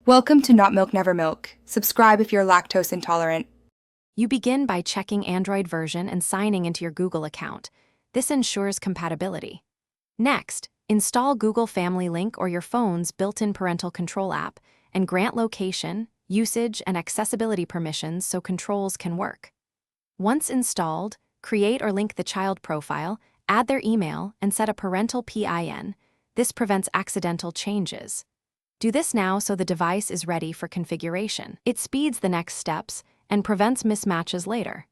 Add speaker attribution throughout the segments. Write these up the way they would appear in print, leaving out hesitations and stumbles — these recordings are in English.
Speaker 1: Welcome to Not Milk Never Milk. Subscribe if you're lactose intolerant.
Speaker 2: You begin by checking Android version and signing into your Google account. This ensures compatibility. Next, install Google Family Link or your phone's built-in parental control app and grant location, usage, and accessibility permissions so controls can work. Once installed, create or link the child profile, add their email, and set a parental PIN. This prevents accidental changes. Do this now so the device is ready for configuration. It speeds the next steps and prevents mismatches later.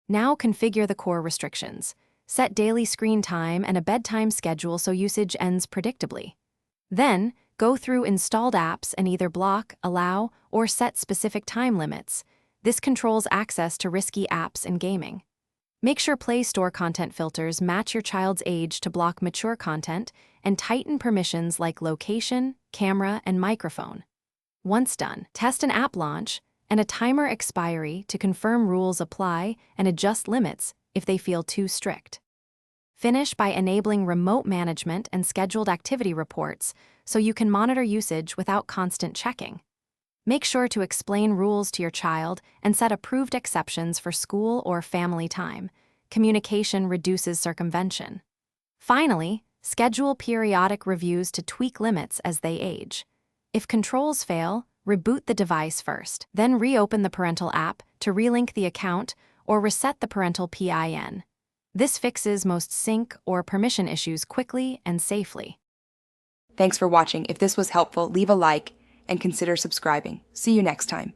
Speaker 2: Now configure the core restrictions. Set daily screen time and a bedtime schedule so usage ends predictably. Then, go through installed apps and either block, allow, or set specific time limits. This controls access to risky apps and gaming. Make sure Play Store content filters match your child's age to block mature content and tighten permissions like location, camera, and microphone. Once done, test an app launch and a timer expiry to confirm rules apply and adjust limits if they feel too strict. Finish by enabling remote management and scheduled activity reports so you can monitor usage without constant checking. Make sure to explain rules to your child and set approved exceptions for school or family time. Communication reduces circumvention. Finally, schedule periodic reviews to tweak limits as they age. If controls fail, reboot the device first, then reopen the parental app to relink the account or reset the parental PIN. This fixes most sync or permission issues quickly and safely.
Speaker 1: Thanks for watching. If this was helpful, leave a like and consider subscribing. See you next time.